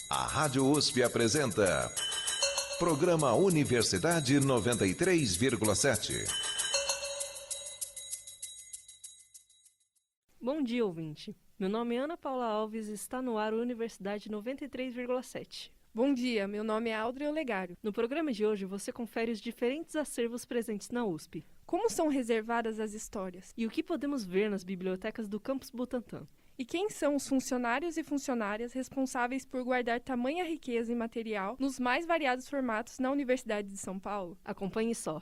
A Rádio USP apresenta Programa Universidade 93,7. Bom dia, ouvinte. Meu nome é Ana Paula Alves e está no ar Universidade 93,7. Bom dia, meu nome é Audrey Olegário. No programa de hoje você confere os diferentes acervos presentes na USP. Como são reservadas as histórias? E o que podemos ver nas bibliotecas do Campus Butantã? E quem são os funcionários e funcionárias responsáveis por guardar tamanha riqueza imaterial nos mais variados formatos na Universidade de São Paulo? Acompanhe só.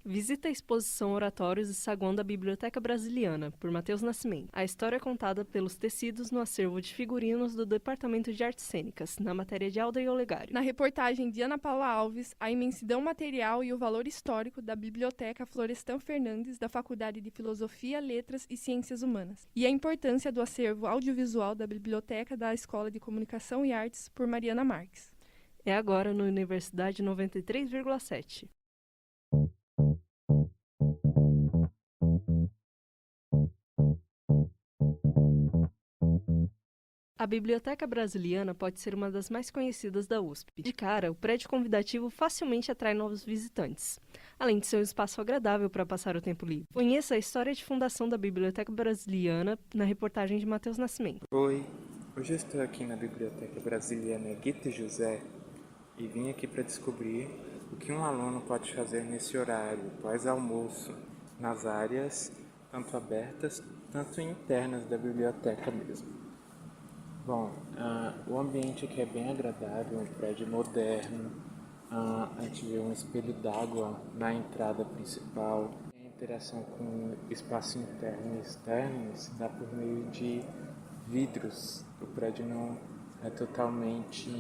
Visita a exposição Oratórios e Saguão da Biblioteca Brasiliana, por Matheus Nascimento. A história é contada pelos tecidos no acervo de figurinos do Departamento de Artes Cênicas, na matéria de Audrey Olegário. Na reportagem de Ana Paula Alves, a imensidão material e o valor histórico da Biblioteca Florestan Fernandes, da Faculdade de Filosofia, Letras e Ciências Humanas. E a importância do acervo audiovisual da Biblioteca da Escola de Comunicação e Artes, por Mariana Marques. É agora no Universidade 93,7. A Biblioteca Brasiliana pode ser uma das mais conhecidas da USP. De cara, o prédio convidativo facilmente atrai novos visitantes, além de ser um espaço agradável para passar o tempo livre. Conheça a história de fundação da Biblioteca Brasiliana na reportagem de Matheus Nascimento. Oi, hoje eu estou aqui na Biblioteca Brasiliana Guita José e vim aqui para descobrir o que um aluno pode fazer nesse horário, pós-almoço, nas áreas tanto abertas, tanto internas da biblioteca mesmo. Bom, o ambiente aqui é bem agradável, um prédio moderno, a gente vê um espelho d'água na entrada principal. A interação com o espaço interno e externo se dá por meio de vidros. O prédio não é totalmente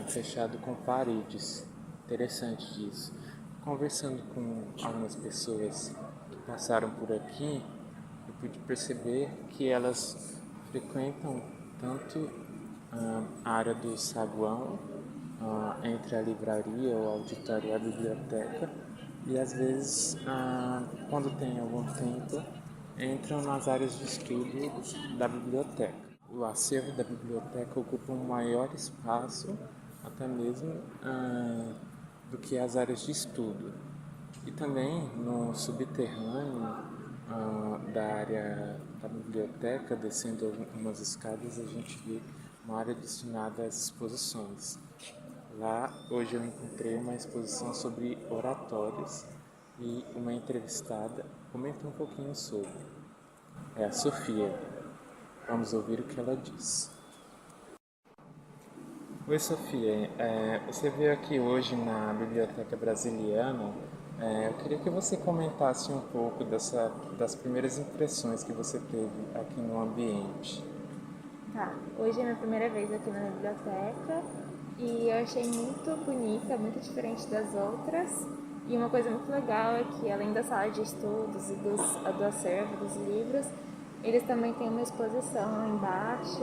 fechado com paredes. Interessante isso. Conversando com algumas pessoas que passaram por aqui, eu pude perceber que elas frequentam tanto a área do saguão, entre a livraria, o auditório e a biblioteca, e às vezes, quando tem algum tempo, entram nas áreas de estudo da biblioteca. O acervo da biblioteca ocupa um maior espaço, até mesmo do que as áreas de estudo. E também no subterrâneo da área da biblioteca, descendo algumas escadas, a gente vê uma área destinada às exposições. Lá, hoje eu encontrei uma exposição sobre oratórios e uma entrevistada comenta um pouquinho sobre. É a Sofia. Vamos ouvir o que ela diz. Oi, Sofia. Você veio aqui hoje na Biblioteca Brasiliana. Eu queria que você comentasse um pouco das primeiras impressões que você teve aqui no ambiente. Tá, hoje é minha primeira vez aqui na biblioteca e eu achei muito bonita, muito diferente das outras. E uma coisa muito legal é que, além da sala de estudos e do acervo dos livros, eles também têm uma exposição lá embaixo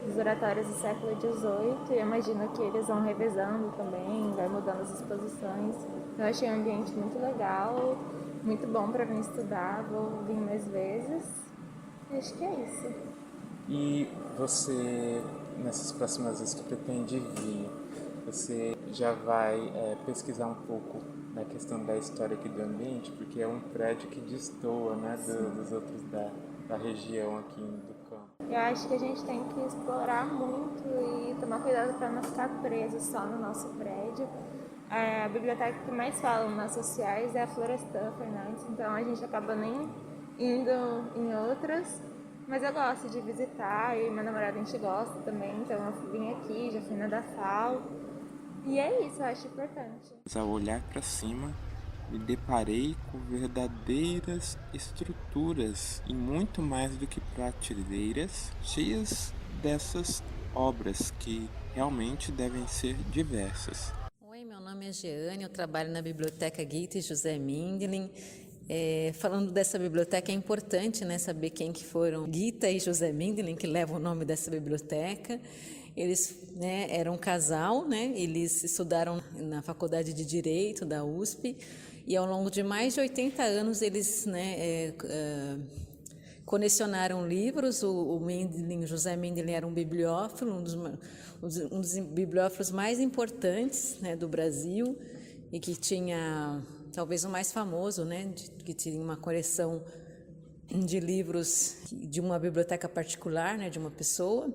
dos oratórios do século XVIII, e eu imagino que eles vão revezando também, vai mudando as exposições. Eu achei o ambiente muito legal, muito bom para vir estudar, vou vir mais vezes. Acho que é isso. E você, nessas próximas vezes que pretende vir, você já vai pesquisar um pouco da questão da história aqui do ambiente, porque é um prédio que destoa, né, dos outros da região aqui do campo. Eu acho que a gente tem que explorar muito e tomar cuidado para não ficar preso só no nosso prédio. A biblioteca que mais falam nas sociais é a Florestan Fernandes, então a gente acaba nem indo em outras, mas eu gosto de visitar e meu namorado a gente gosta também, então eu vim aqui, já fui na da FAO, e é isso, eu acho importante. Ao olhar para cima, me deparei com verdadeiras estruturas e muito mais do que prateleiras cheias dessas obras que realmente devem ser diversas. Oi, meu nome é Jeane, eu trabalho na Biblioteca Guita José Mindlin. Falando dessa biblioteca, é importante, né, saber quem que foram Guita e José Mindlin, que levam o nome dessa biblioteca. Eles, né, eram um casal, né, eles estudaram na Faculdade de Direito da USP e ao longo de mais de 80 anos eles, né, colecionaram livros. O Mindlin, José Mindlin, era um bibliófilo, um dos bibliófilos mais importantes, né, do Brasil, e que tinha, talvez o mais famoso, né, que tinha uma coleção de livros de uma biblioteca particular, né, de uma pessoa.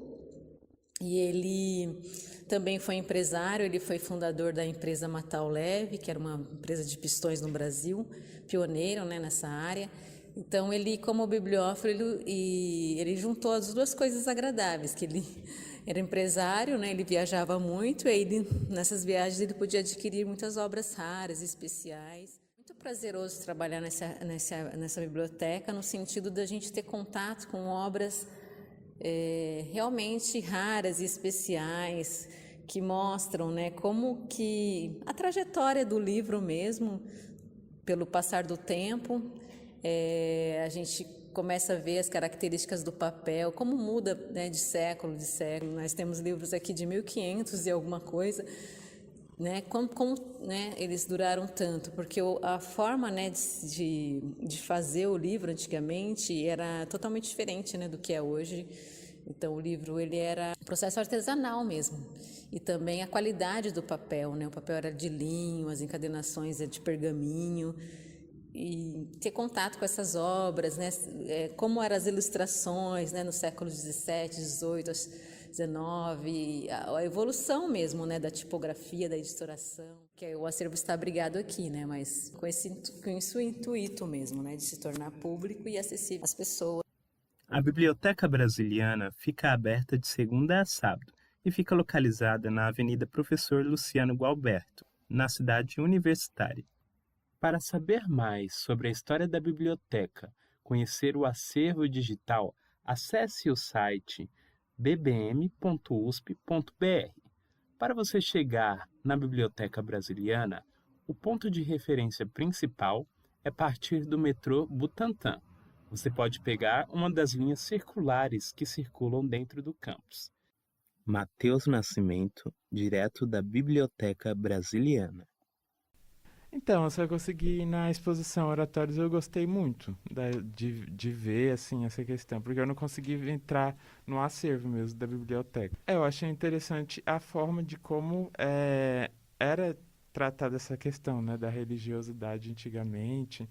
E ele também foi empresário, ele foi fundador da empresa Matal Leve, que era uma empresa de pistões no Brasil, pioneiro, né, nessa área. Então, ele, como bibliófilo, ele juntou as duas coisas agradáveis, que ele era empresário, né, ele viajava muito, e nessas viagens ele podia adquirir muitas obras raras, especiais. Muito prazeroso trabalhar nessa biblioteca, no sentido da gente ter contato com obras realmente raras e especiais, que mostram, né, como que a trajetória do livro mesmo, pelo passar do tempo, a gente começa a ver as características do papel, como muda, né, de século. Nós temos livros aqui de 1500 e alguma coisa, né, como né, eles duraram tanto, porque a forma, né, de fazer o livro antigamente era totalmente diferente, né, do que é hoje. Então o livro, ele era um processo artesanal mesmo, e também a qualidade do papel, né, o papel era de linho, as encadernações de pergaminho, e ter contato com essas obras, né, como eram as ilustrações, né, no século XVII, XVIII, XIX, a evolução mesmo, né, da tipografia, da editoração, que o acervo está abrigado aqui, né, mas com esse intuito mesmo, né, de se tornar público e acessível às pessoas. A Biblioteca Brasiliana fica aberta de segunda a sábado e fica localizada na Avenida Professor Luciano Gualberto, na cidade universitária. Para saber mais sobre a história da biblioteca, conhecer o acervo digital, acesse o site bbm.usp.br. Para você chegar na Biblioteca Brasiliana, o ponto de referência principal é partir do metrô Butantã. Você pode pegar uma das linhas circulares que circulam dentro do campus. Matheus Nascimento, direto da Biblioteca Brasiliana. Então, eu só consegui ir na exposição Oratórios, eu gostei muito de ver assim, essa questão, porque eu não consegui entrar no acervo mesmo da biblioteca. Eu achei interessante a forma de como era tratada essa questão, né, da religiosidade antigamente,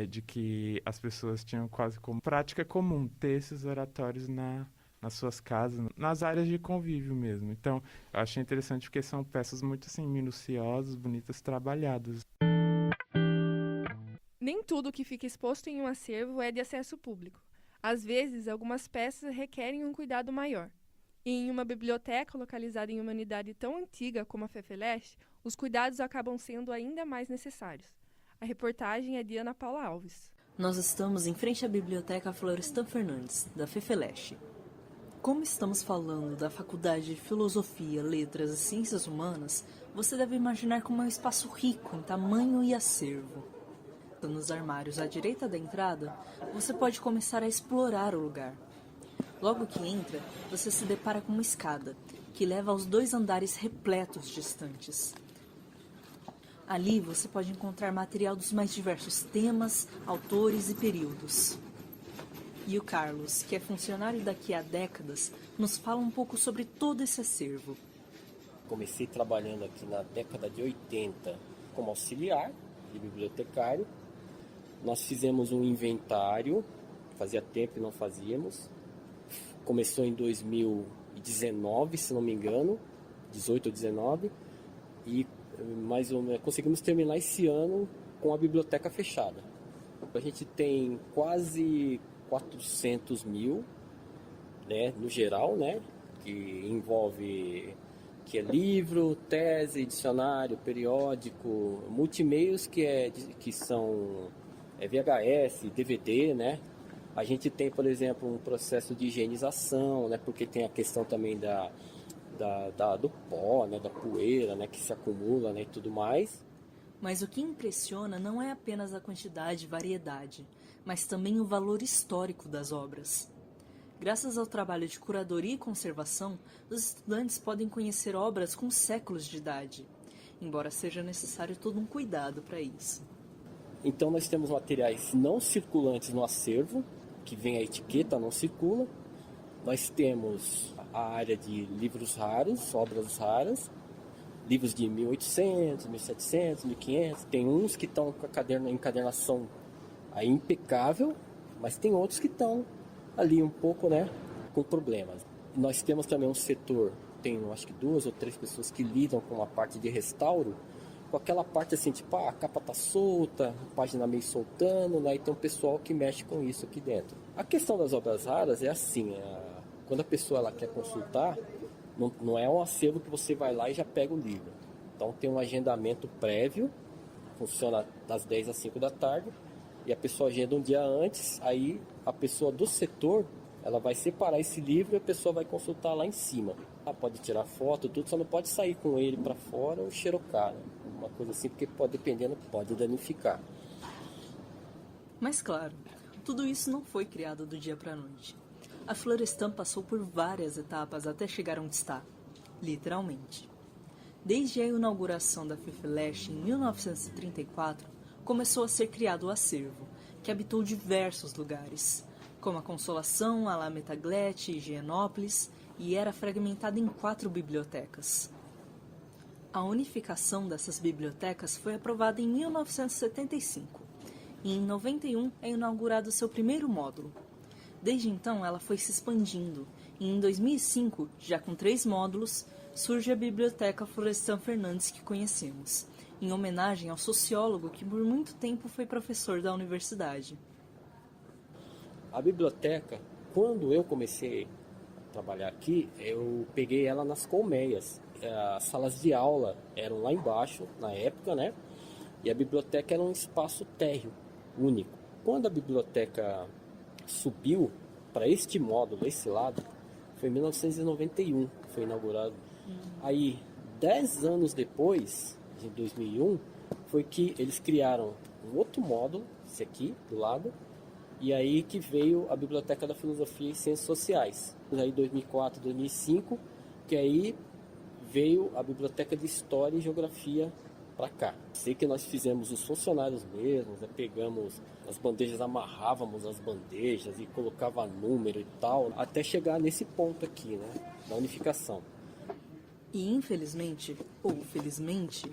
de que as pessoas tinham quase como prática comum ter esses oratórios nas suas casas, nas áreas de convívio mesmo. Então, eu achei interessante porque são peças muito assim, minuciosas, bonitas, trabalhadas. Nem tudo que fica exposto em um acervo é de acesso público. Às vezes, algumas peças requerem um cuidado maior. E em uma biblioteca localizada em uma unidade tão antiga como a FEFELESH, os cuidados acabam sendo ainda mais necessários. A reportagem é de Ana Paula Alves. Nós estamos em frente à Biblioteca Florestan Fernandes, da FEFELESH. Como estamos falando da Faculdade de Filosofia, Letras e Ciências Humanas, você deve imaginar como é um espaço rico em tamanho e acervo. Nos armários à direita da entrada, você pode começar a explorar o lugar. Logo que entra, você se depara com uma escada, que leva aos 2 andares repletos de estantes. Ali você pode encontrar material dos mais diversos temas, autores e períodos. E o Carlos, que é funcionário daqui há décadas, nos fala um pouco sobre todo esse acervo. Comecei trabalhando aqui na década de 80 como auxiliar de bibliotecário. Nós fizemos um inventário, fazia tempo que não fazíamos. Começou em 2019, se não me engano, 18 ou 19, e mais ou menos conseguimos terminar esse ano com a biblioteca fechada. A gente tem quase 400 mil, né, no geral, né, que envolve que é livro, tese, dicionário, periódico, multimeios que são VHS, DVD, né. A gente tem, por exemplo, um processo de higienização, né, porque tem a questão também do pó, né, da poeira, né, que se acumula, né, e tudo mais. Mas o que impressiona não é apenas a quantidade e variedade, mas também o valor histórico das obras. Graças ao trabalho de curadoria e conservação, os estudantes podem conhecer obras com séculos de idade, embora seja necessário todo um cuidado para isso. Então nós temos materiais não circulantes no acervo, que vem a etiqueta não circula. Nós temos a área de livros raros, obras raras, livros de 1800, 1700, 1500. Tem uns que estão com a encadernação aí impecável, mas tem outros que estão ali um pouco, né, com problemas. Nós temos também um setor, tem acho que 2 ou 3 pessoas que lidam com a parte de restauro, com aquela parte assim, tipo, a capa tá solta, a página meio soltando, né, e tem um pessoal que mexe com isso aqui dentro. A questão das obras raras é assim, quando a pessoa ela quer consultar, não é um acervo que você vai lá e já pega o livro. Então tem um agendamento prévio, funciona das 10 às 5 da tarde, e a pessoa agenda um dia antes, aí a pessoa do setor, ela vai separar esse livro e a pessoa vai consultar lá em cima. Ela pode tirar foto, tudo, só não pode sair com ele para fora ou xerocar, né? Uma coisa assim, porque dependendo, pode danificar. Mas claro, tudo isso não foi criado do dia para a noite. A Florestan passou por várias etapas até chegar onde está, literalmente. Desde a inauguração da FEFELESH em 1934, começou a ser criado o acervo, que habitou diversos lugares, como a Consolação, a Alameda-Glete e Higienópolis, e era fragmentada em 4 bibliotecas. A unificação dessas bibliotecas foi aprovada em 1975, e em 91 é inaugurado seu primeiro módulo. Desde então, ela foi se expandindo, e em 2005, já com 3 módulos, surge a Biblioteca Florestan Fernandes que conhecemos, em homenagem ao sociólogo que por muito tempo foi professor da universidade. A biblioteca, quando eu comecei a trabalhar aqui, eu peguei ela nas colmeias. As salas de aula eram lá embaixo, na época, né? E a biblioteca era um espaço térreo, único. Quando a biblioteca subiu para este módulo, esse lado, foi em 1991, foi inaugurado. Aí, 10 anos depois, em 2001, foi que eles criaram um outro módulo, esse aqui, do lado, e aí que veio a Biblioteca da Filosofia e Ciências Sociais. Aí 2004, 2005, que aí veio a Biblioteca de História e Geografia para cá. Sei que nós fizemos os funcionários mesmos, né? Pegamos as bandejas, amarrávamos as bandejas e colocava número e tal, até chegar nesse ponto aqui, né, da unificação. E infelizmente, ou felizmente,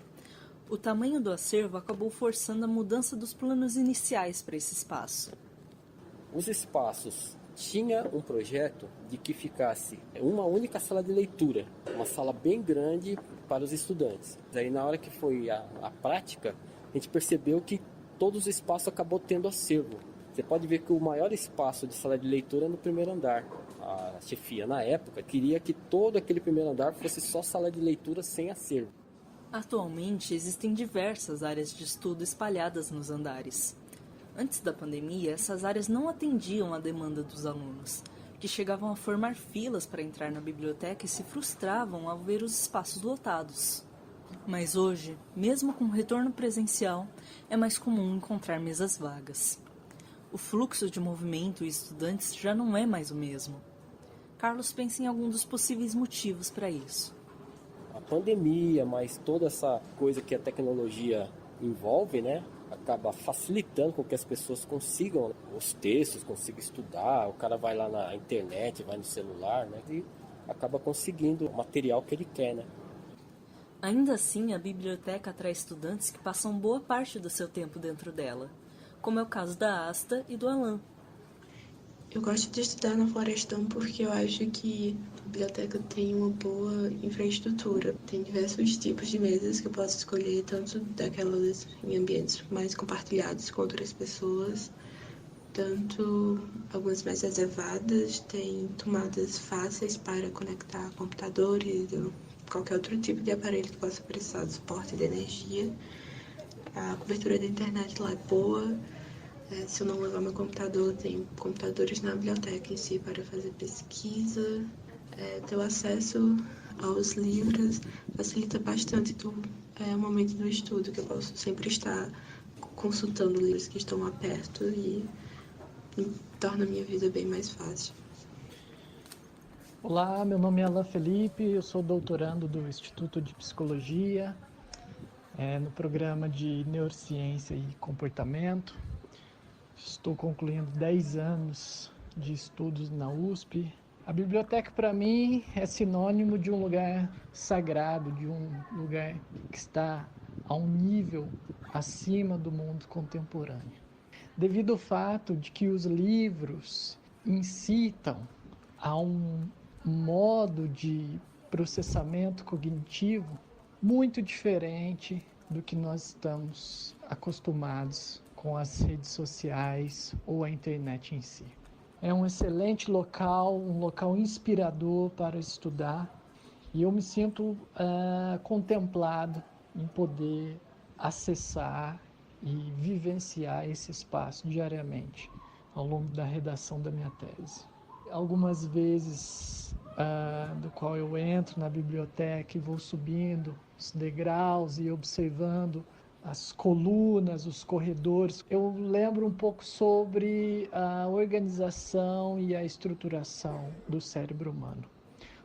o tamanho do acervo acabou forçando a mudança dos planos iniciais para esse espaço. Os espaços tinha um projeto de que ficasse uma única sala de leitura, uma sala bem grande para os estudantes. Daí na hora que foi a prática, a gente percebeu que todos os espaços acabou tendo acervo. Você pode ver que o maior espaço de sala de leitura é no primeiro andar. A chefia, na época, queria que todo aquele primeiro andar fosse só sala de leitura sem acervo. Atualmente, existem diversas áreas de estudo espalhadas nos andares. Antes da pandemia, essas áreas não atendiam à demanda dos alunos, que chegavam a formar filas para entrar na biblioteca e se frustravam ao ver os espaços lotados. Mas hoje, mesmo com o retorno presencial, é mais comum encontrar mesas vagas. O fluxo de movimento e estudantes já não é mais o mesmo. Carlos pensa em algum dos possíveis motivos para isso. A pandemia, mas toda essa coisa que a tecnologia envolve, né? Acaba facilitando com que as pessoas consigam os textos, consigam estudar. O cara vai lá na internet, vai no celular, né? E acaba conseguindo o material que ele quer, né? Ainda assim, a biblioteca atrai estudantes que passam boa parte do seu tempo dentro dela, como é o caso da Asta e do Alan. Eu gosto de estudar na Florestan porque eu acho que a biblioteca tem uma boa infraestrutura. Tem diversos tipos de mesas que eu posso escolher, tanto daquelas em ambientes mais compartilhados com outras pessoas, tanto algumas mais reservadas, tem tomadas fáceis para conectar computadores ou qualquer outro tipo de aparelho que possa precisar do suporte de energia. A cobertura da internet lá é boa. Se eu não levar meu computador, tem computadores na biblioteca em si para fazer pesquisa. Ter o acesso aos livros facilita bastante o momento do estudo, que eu posso sempre estar consultando livros que estão lá perto e torna a minha vida bem mais fácil. Olá, meu nome é Alan Felipe, eu sou doutorando do Instituto de Psicologia, no programa de Neurociência e Comportamento. estou concluindo 10 anos de estudos na USP. A biblioteca, para mim, é sinônimo de um lugar sagrado, de um lugar que está a um nível acima do mundo contemporâneo. Devido ao fato de que os livros incitam a um modo de processamento cognitivo muito diferente do que nós estamos acostumados com as redes sociais ou a internet em si. É um excelente local, um local inspirador para estudar, e eu me sinto contemplado em poder acessar e vivenciar esse espaço diariamente ao longo da redação da minha tese. Algumas vezes do qual eu entro na biblioteca e vou subindo os degraus e observando as colunas, os corredores. Eu lembro um pouco sobre a organização e a estruturação do cérebro humano.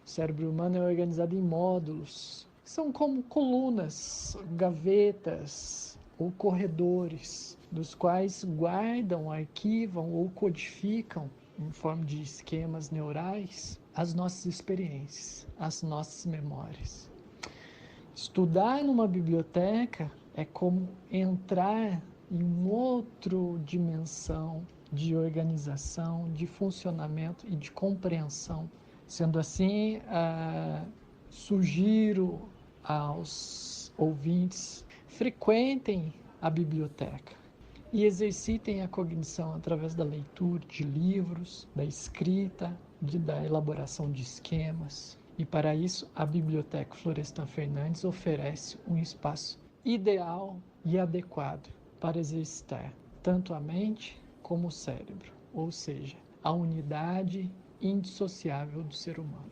O cérebro humano é organizado em módulos, que são como colunas, gavetas ou corredores, dos quais guardam, arquivam ou codificam, em forma de esquemas neurais, as nossas experiências, as nossas memórias. Estudar numa biblioteca é como entrar em uma outra dimensão de organização, de funcionamento e de compreensão. Sendo assim, sugiro aos ouvintes, frequentem a biblioteca e exercitem a cognição através da leitura de livros, da escrita, da elaboração de esquemas. E para isso, a Biblioteca Florestan Fernandes oferece um espaço ideal e adequado para exercitar tanto a mente como o cérebro, ou seja, a unidade indissociável do ser humano.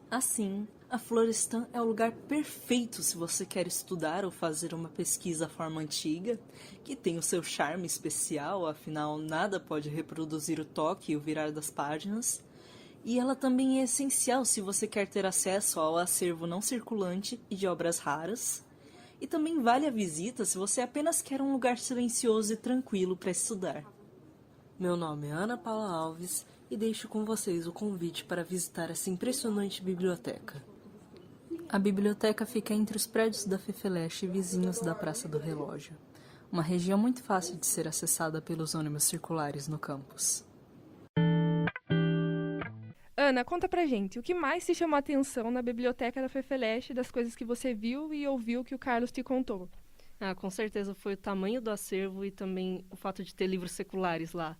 Assim, a Florestan é o lugar perfeito se você quer estudar ou fazer uma pesquisa à forma antiga, que tem o seu charme especial, afinal nada pode reproduzir o toque e o virar das páginas, e ela também é essencial se você quer ter acesso ao acervo não circulante e de obras raras, e também vale a visita se você apenas quer um lugar silencioso e tranquilo para estudar. Meu nome é Ana Paula Alves e deixo com vocês o convite para visitar essa impressionante biblioteca. A biblioteca fica entre os prédios da FEFELESH vizinhos da Praça do Relógio, uma região muito fácil de ser acessada pelos ônibus circulares no campus. Ana, conta pra gente, o que mais te chamou a atenção na biblioteca da FEFELESH das coisas que você viu e ouviu que o Carlos te contou? Com certeza foi o tamanho do acervo e também o fato de ter livros seculares lá.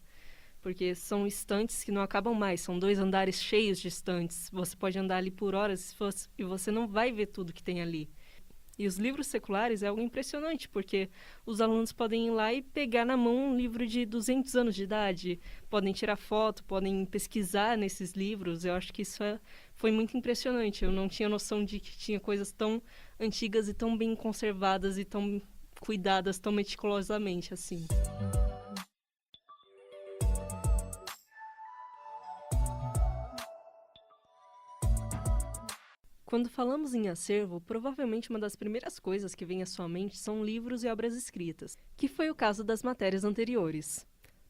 Porque são estantes que não acabam mais, são 2 andares cheios de estantes. Você pode andar ali por horas e você não vai ver tudo que tem ali. E os livros seculares é algo impressionante, porque os alunos podem ir lá e pegar na mão um livro de 200 anos de idade, podem tirar foto, podem pesquisar nesses livros. Eu acho que isso foi muito impressionante. Eu não tinha noção de que tinha coisas tão antigas e tão bem conservadas e tão cuidadas tão meticulosamente assim. Quando falamos em acervo, provavelmente uma das primeiras coisas que vem à sua mente são livros e obras escritas, que foi o caso das matérias anteriores.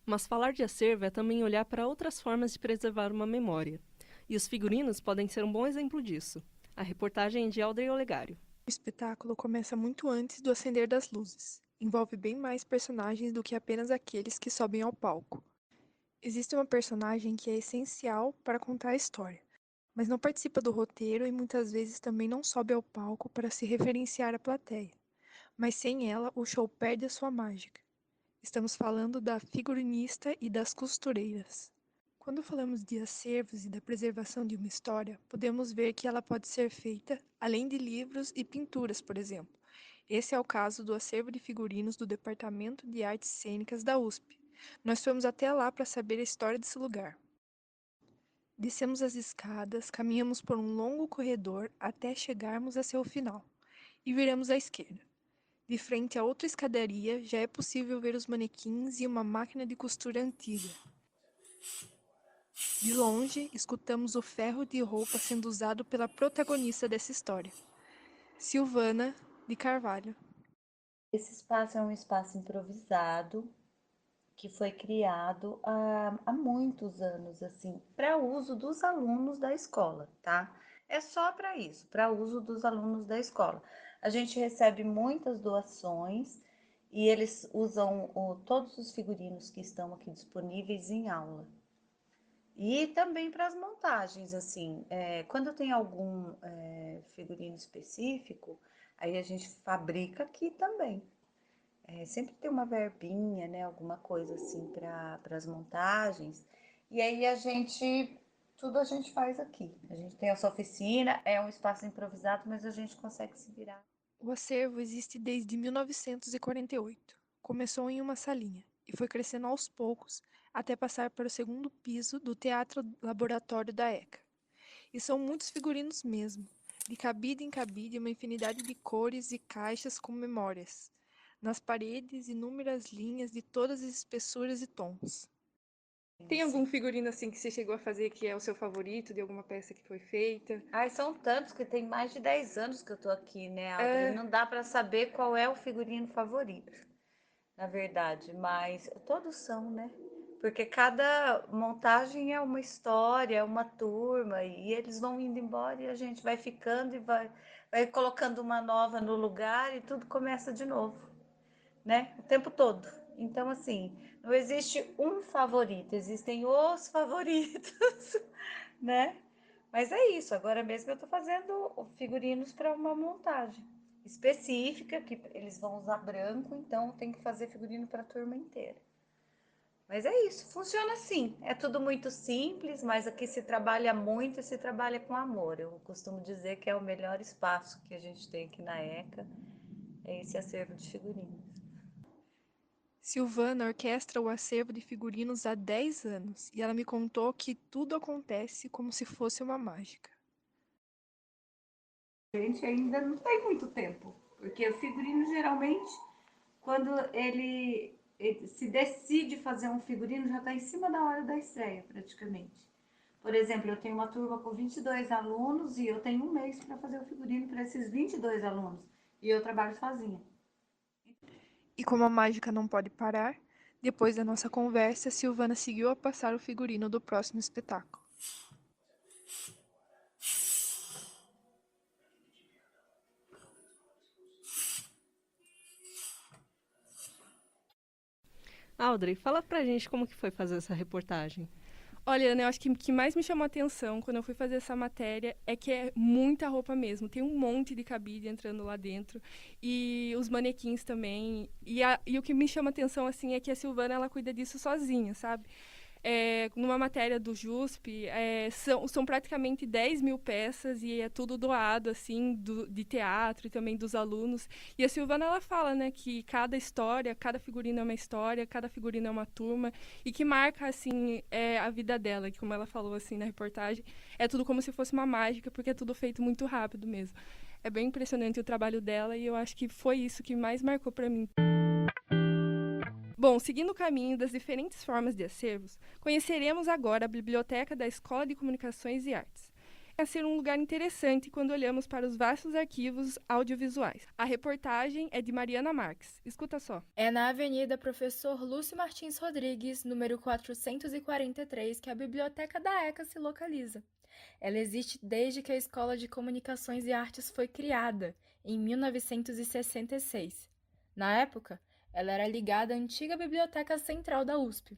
Mas falar de acervo é também olhar para outras formas de preservar uma memória. E os figurinos podem ser um bom exemplo disso. A reportagem é de Alder Olegário. O espetáculo começa muito antes do acender das luzes. Envolve bem mais personagens do que apenas aqueles que sobem ao palco. Existe uma personagem que é essencial para contar a história, mas não participa do roteiro e muitas vezes também não sobe ao palco para se referenciar à plateia. Mas sem ela, o show perde a sua mágica. Estamos falando da figurinista e das costureiras. Quando falamos de acervos e da preservação de uma história, podemos ver que ela pode ser feita além de livros e pinturas, por exemplo. Esse é o caso do acervo de figurinos do Departamento de Artes Cênicas da USP. Nós fomos até lá para saber a história desse lugar. Descemos as escadas, caminhamos por um longo corredor até chegarmos a seu final, e viramos à esquerda. De frente a outra escadaria, já é possível ver os manequins e uma máquina de costura antiga. De longe, escutamos o ferro de roupa sendo usado pela protagonista dessa história, Silvana de Carvalho. Esse espaço é um espaço improvisado que foi criado há muitos anos, assim, para uso dos alunos da escola, tá? É só para isso, para uso dos alunos da escola. A gente recebe muitas doações e eles usam todos os figurinos que estão aqui disponíveis em aula. E também para as montagens, assim, quando tem algum figurino específico, aí a gente fabrica aqui também. Sempre tem uma verbinha, né, alguma coisa assim para as montagens. E aí tudo a gente faz aqui. A gente tem essa oficina, é um espaço improvisado, mas a gente consegue se virar. O acervo existe desde 1948. Começou em uma salinha e foi crescendo aos poucos até passar para o segundo piso do Teatro Laboratório da ECA. E são muitos figurinos mesmo, de cabide em cabide, uma infinidade de cores e caixas com memórias. Nas paredes, inúmeras linhas de todas as espessuras e tons. Tem algum figurino assim que você chegou a fazer que é o seu favorito, de alguma peça que foi feita? Ai, são tantos que tem mais de 10 anos que eu tô aqui, né, Audrey? Não dá para saber qual é o figurino favorito, na verdade, mas todos são, né? Porque cada montagem é uma história, é uma turma, e eles vão indo embora e a gente vai ficando e vai colocando uma nova no lugar e tudo começa de novo, né? O tempo todo. Então, assim, não existe um favorito, existem os favoritos, né? Mas é isso, agora mesmo eu tô fazendo figurinos para uma montagem específica, que eles vão usar branco, então tem que fazer figurino para a turma inteira. Mas é isso, funciona assim. É tudo muito simples, mas aqui se trabalha muito e se trabalha com amor. Eu costumo dizer que é o melhor espaço que a gente tem aqui na ECA, é esse acervo de figurinos. Silvana orquestra o acervo de figurinos há 10 anos e ela me contou que tudo acontece como se fosse uma mágica. A gente ainda não tem muito tempo, porque o figurino geralmente, quando ele se decide fazer um figurino, já está em cima da hora da estreia, praticamente. Por exemplo, eu tenho uma turma com 22 alunos e eu tenho um mês para fazer o figurino para esses 22 alunos, e eu trabalho sozinha. E como a mágica não pode parar, depois da nossa conversa, Silvana seguiu a passar o figurino do próximo espetáculo. Audrey, fala pra gente como que foi fazer essa reportagem. Olha, Ana, eu acho que o que mais me chamou a atenção quando eu fui fazer essa matéria é que é muita roupa mesmo. Tem um monte de cabide entrando lá dentro. E os manequins também. E o que me chama a atenção, assim, é que a Silvana, ela cuida disso sozinha, sabe? Numa matéria do JUSP, são praticamente 10 mil peças e é tudo doado, assim, de teatro e também dos alunos. E a Silvana, ela fala, né, que cada história, cada figurino é uma história, cada figurino é uma turma e que marca, assim, a vida dela, que como ela falou, assim, na reportagem, é tudo como se fosse uma mágica, porque é tudo feito muito rápido mesmo. É bem impressionante o trabalho dela e eu acho que foi isso que mais marcou para mim. Bom, seguindo o caminho das diferentes formas de acervos, conheceremos agora a Biblioteca da Escola de Comunicações e Artes. Vai ser um lugar interessante quando olhamos para os vastos arquivos audiovisuais. A reportagem é de Mariana Marques. Escuta só. É na Avenida Professor Lúcio Martins Rodrigues, número 443, que a Biblioteca da ECA se localiza. Ela existe desde que a Escola de Comunicações e Artes foi criada, em 1966. Na época, ela era ligada à antiga Biblioteca Central da USP.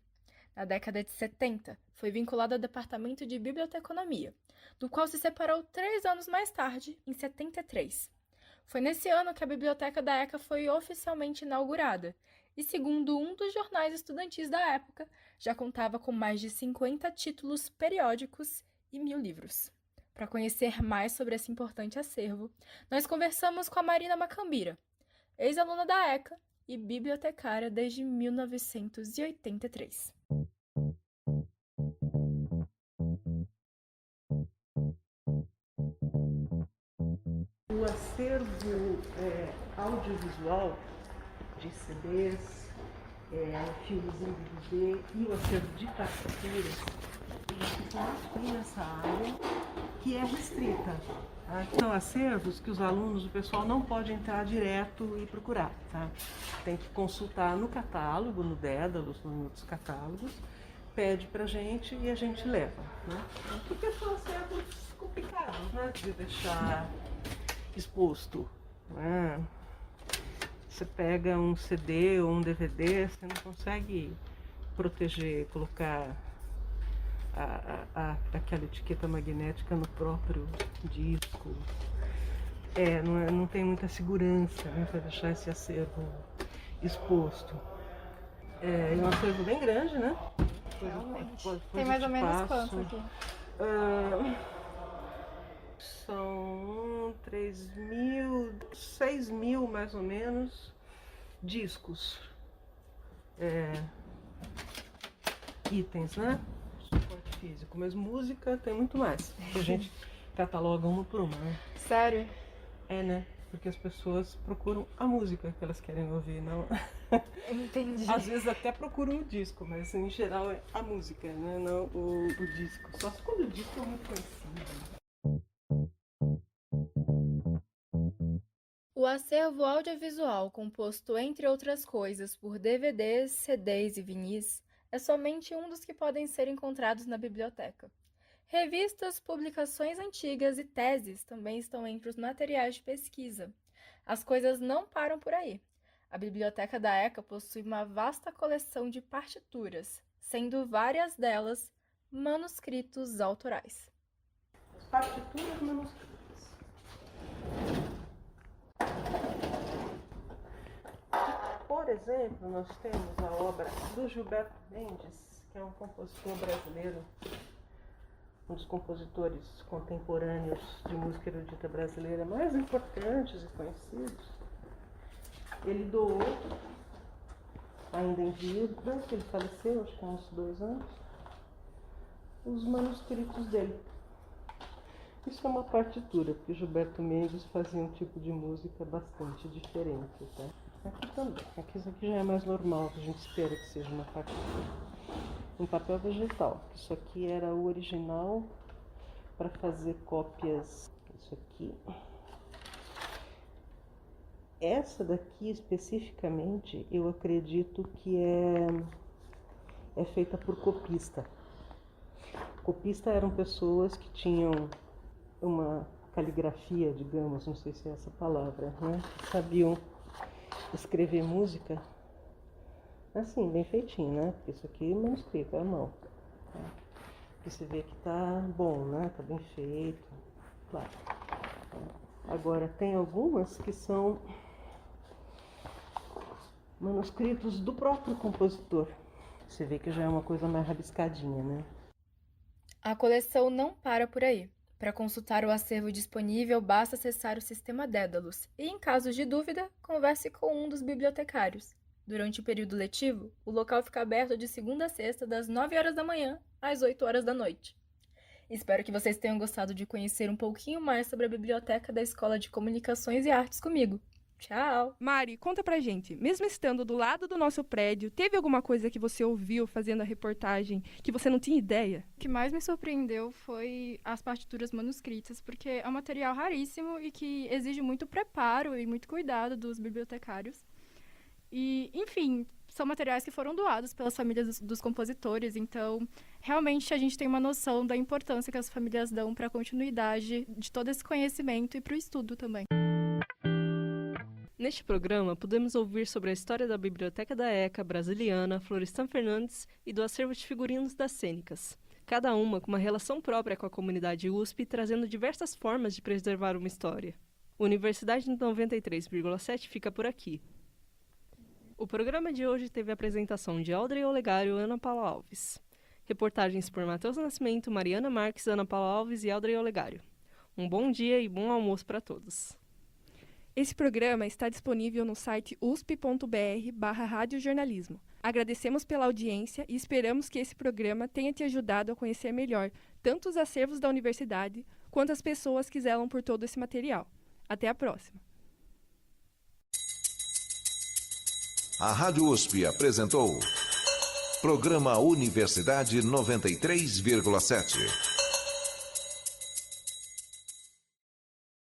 Na década de 70, foi vinculada ao Departamento de Biblioteconomia, do qual se separou 3 anos mais tarde, em 73. Foi nesse ano que a Biblioteca da ECA foi oficialmente inaugurada, e segundo um dos jornais estudantis da época, já contava com mais de 50 títulos periódicos e 1000 livros. Para conhecer mais sobre esse importante acervo, nós conversamos com a Marina Macambira, ex-aluna da ECA, e bibliotecária desde 1983. O acervo audiovisual de CDs, filmes em DVD e o acervo de partituras, eles ficam aqui nessa área, que é restrita. Tá? São acervos que os alunos, o pessoal não pode entrar direto e procurar. Tá? Tem que consultar no catálogo, no Dédalus, nos outros catálogos, pede pra gente e a gente leva. Né? Porque são acervos complicados, né? De deixar exposto. Né? Você pega um CD ou um DVD, você não consegue proteger, colocar aquela etiqueta magnética no próprio disco. Não tem muita segurança, né, para deixar esse acervo exposto. É um acervo bem grande, né? Tem mais ou menos quanto aqui? São 6.000 mais ou menos discos, itens, né? Suporte físico, mas música tem muito mais. A gente cataloga uma por uma, né? Sério? Né? Porque as pessoas procuram a música que elas querem ouvir, não? Entendi. Às vezes até procuram o disco, mas em geral é a música, né? Não o disco. Só quando o disco é muito conhecido. O acervo audiovisual, composto, entre outras coisas, por DVDs, CDs e vinis, é somente um dos que podem ser encontrados na biblioteca. Revistas, publicações antigas e teses também estão entre os materiais de pesquisa. As coisas não param por aí. A biblioteca da ECA possui uma vasta coleção de partituras, sendo várias delas manuscritos autorais. Partituras manuscritas. Por exemplo, nós temos a obra do Gilberto Mendes, que é um compositor brasileiro, um dos compositores contemporâneos de música erudita brasileira mais importantes e conhecidos. Ele doou, ainda em vida, que ele faleceu, acho que há uns 2 anos, os manuscritos dele. Isso é uma partitura, porque Gilberto Mendes fazia um tipo de música bastante diferente, tá? Aqui também. Isso aqui já é mais normal, a gente espera que seja uma partitura. Um papel vegetal. Isso aqui era o original para fazer cópias. Isso aqui. Essa daqui especificamente, eu acredito que é feita por copista. Copista eram pessoas que tinham uma caligrafia, digamos, não sei se é essa palavra, né? Que sabiam escrever música assim, bem feitinho, né? Porque isso aqui é manuscrito, é a mão. Tá? E você vê que tá bom, né? Tá bem feito, claro. Agora, tem algumas que são manuscritos do próprio compositor. Você vê que já é uma coisa mais rabiscadinha, né? A coleção não para por aí. Para consultar o acervo disponível, basta acessar o sistema Dédalus e, em casos de dúvida, converse com um dos bibliotecários. Durante o período letivo, o local fica aberto de segunda a sexta, das 9 horas da manhã às 8 horas da noite. Espero que vocês tenham gostado de conhecer um pouquinho mais sobre a biblioteca da Escola de Comunicações e Artes comigo. Tchau! Mari, conta pra gente, mesmo estando do lado do nosso prédio, teve alguma coisa que você ouviu fazendo a reportagem que você não tinha ideia? O que mais me surpreendeu foi as partituras manuscritas, porque é um material raríssimo e que exige muito preparo e muito cuidado dos bibliotecários. E, enfim, são materiais que foram doados pelas famílias dos compositores, então realmente a gente tem uma noção da importância que as famílias dão para a continuidade de todo esse conhecimento e para o estudo também. Neste programa, podemos ouvir sobre a história da Biblioteca da ECA brasiliana, Florestan Fernandes e do acervo de figurinos das cênicas. Cada uma com uma relação própria com a comunidade USP, trazendo diversas formas de preservar uma história. Universidade 93,7 fica por aqui. O programa de hoje teve a apresentação de Audrey Olegário e Ana Paula Alves. Reportagens por Matheus Nascimento, Mariana Marques, Ana Paula Alves e Audrey Olegário. Um bom dia e bom almoço para todos. Esse programa está disponível no site usp.br/radiojornalismo. Agradecemos pela audiência e esperamos que esse programa tenha te ajudado a conhecer melhor tanto os acervos da universidade quanto as pessoas que zelam por todo esse material. Até a próxima! A Rádio USP apresentou Programa Universidade 93,7.